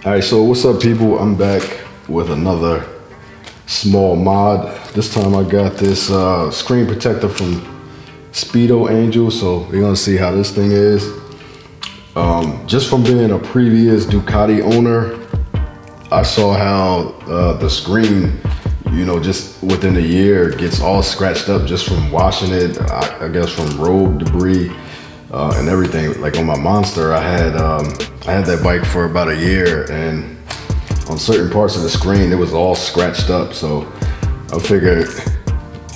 All right, so what's up, people? I'm back with another small mod. This time I got this screen protector from Speedo Angel, so we're gonna see how this thing is. Just from being a previous Ducati owner, I saw how the screen, just within a year gets all scratched up just from washing it, I guess from road debris and everything. Like on my Monster, I had that bike for about a year, and on certain parts of the screen, it was all scratched up. So I figured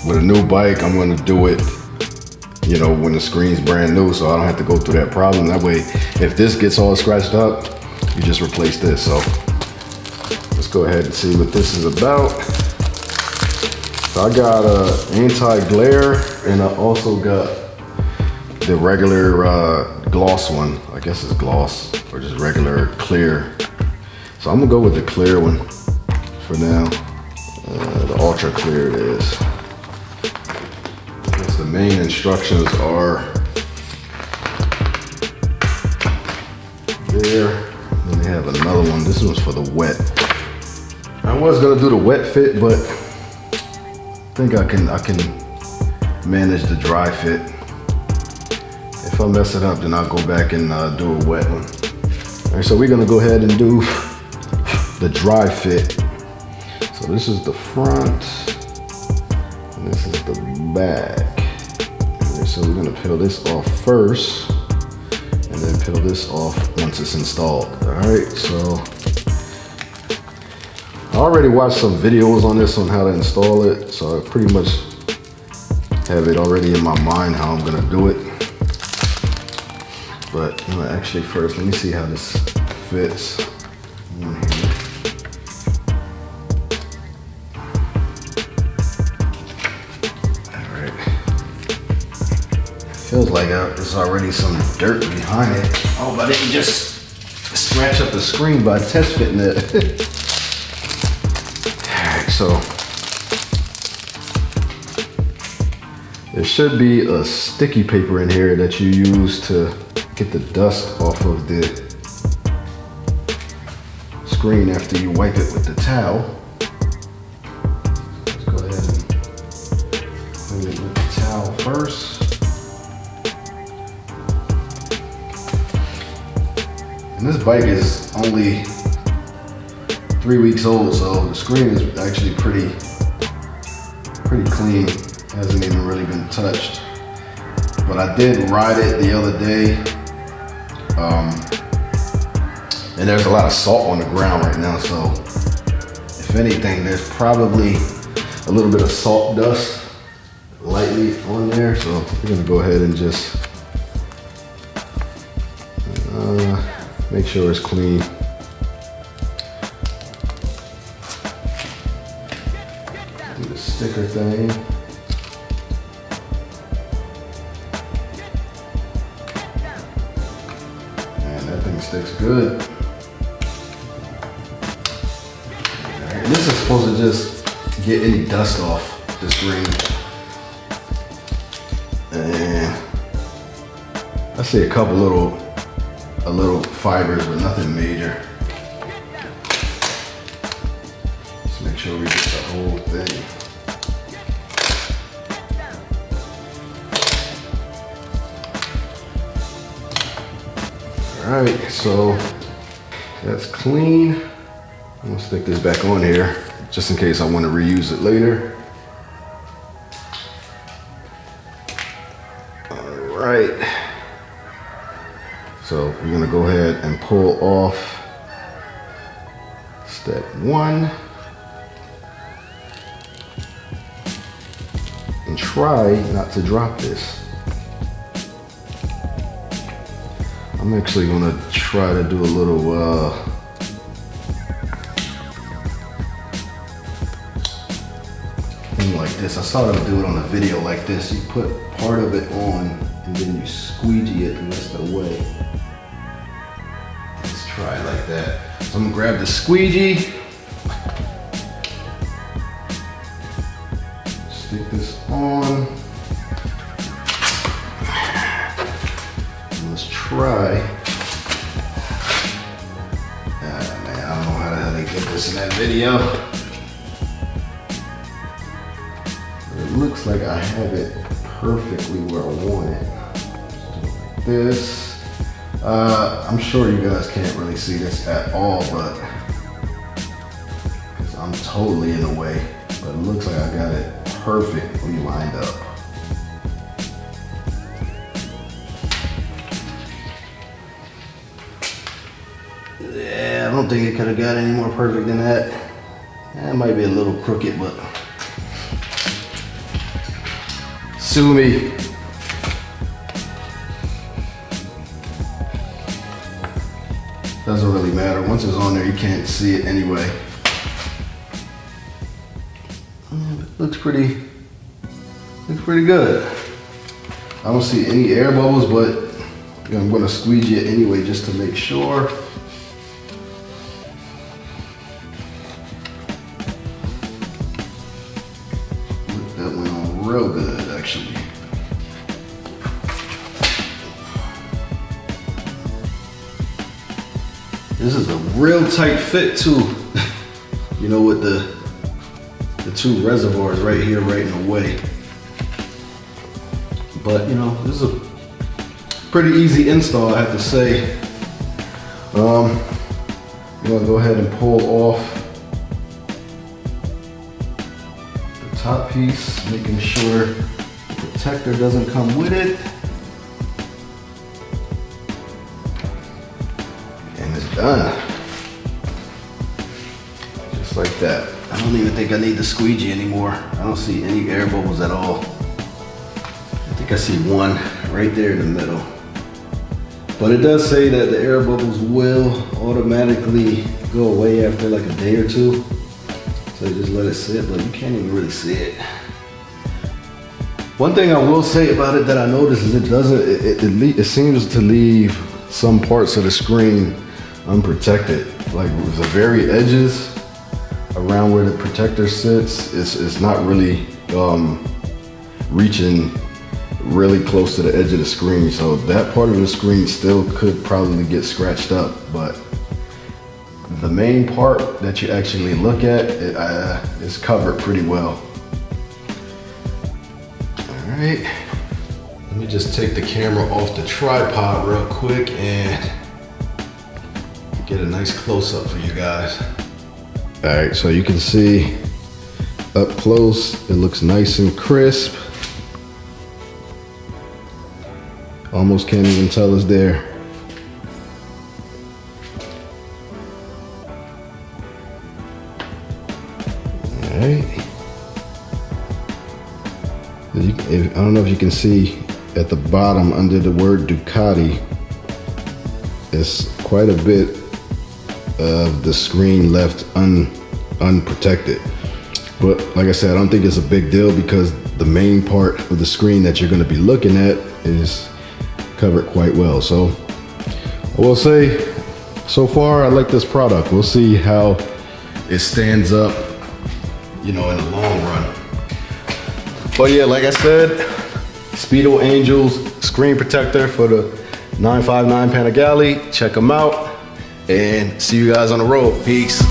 with a new bike, I'm gonna do it, when the screen's brand new, so I don't have to go through that problem. That way, if this gets all scratched up, you just replace this. So let's go ahead and see what this is about. So I got a anti-glare, and I also got the regular gloss one. I guess it's gloss or just regular clear. So I'm gonna go with the clear one for now. The ultra clear it is. I guess the main instructions are there. Then they have another one. This one's for the wet. I was gonna do the wet fit, but I think I can manage the dry fit. If I mess it up, then I'll go back and do a wet one. All right, so we're gonna go ahead and do the dry fit. So this is the front, and this is the back. All right, so we're gonna peel this off first, and then peel this off once it's installed. All right, so I already watched some videos on this on how to install it, so I pretty much have it already in my mind how I'm gonna do it. But actually first, let me see how this fits in here. All right. Feels like there's already some dirt behind it. Oh, but I didn't just scratch up the screen by test fitting it. All right, so there should be a sticky paper in here that you use to get the dust off of the screen after you wipe it with the towel. Let's go ahead and clean it with the towel first. And this bike is only 3 weeks old, so the screen is actually pretty clean. Hasn't even really been touched. But I did ride it the other day. And there's a lot of salt on the ground right now, so if anything, there's probably a little bit of salt dust lightly on there. So we're gonna go ahead and just make sure it's clean. Do the sticker thing. Sticks good. Right, this is supposed to just get any dust off the screen. And I see a couple little fibers, but nothing major. Let's make sure we get the whole thing. All right, so that's clean. I'm gonna stick this back on here just in case I want to reuse it later. All right, so we're gonna go ahead and pull off step one and try not to drop this. I'm actually gonna try to do a little thing like this. I saw them do it on a video like this. You put part of it on and then you squeegee it the rest of the way. Let's try it like that. So I'm gonna grab the squeegee, stick this on. Let's try. Ah, man. get this in that video. It looks like I have it perfectly where I want it. Like this. I'm sure you guys can't really see this at all, but because I'm totally in the way. But it looks like I got it perfectly lined up. Yeah, I don't think it could have got any more perfect than that. That might be a little crooked, but sue me. Doesn't really matter. Once it's on there, you can't see it anyway. Looks pretty good. I don't see any air bubbles, but I'm gonna squeegee it anyway just to make sure. That went on real good, actually. This is a real tight fit too. You know, with the two reservoirs right here, right in the way. But you know, this is a pretty easy install, I have to say. I'm gonna go ahead and pull off the top piece, making sure the protector doesn't come with it. And it's done. Just like that. I don't even think I need the squeegee anymore. I don't see any air bubbles at all. I think I see one right there in the middle. But it does say that the air bubbles will automatically go away after like a day or two. So you just let it sit, but you can't even really see it. One thing I will say about it that I noticed is it seems to leave some parts of the screen unprotected. Like the very edges around where the protector sits, it's not really reaching really close to the edge of the screen. So that part of the screen still could probably get scratched up, but the main part that you actually look at is covered pretty well. All right, let me just take the camera off the tripod real quick and get a nice close-up for you guys. All right, so you can see up close, it looks nice and crisp. Almost can't even tell it's there. All right. I don't know if you can see at the bottom under the word Ducati, it's quite a bit of the screen left unprotected. But like I said, I don't think it's a big deal because the main part of the screen that you're going to be looking at is covered quite well. So I will say, so far I like this product. We'll see how it stands up, you know, in the long run. But yeah, like I said, Speedo Angels screen protector for the 959 Panigale. Check them out and see you guys on the road. Peace.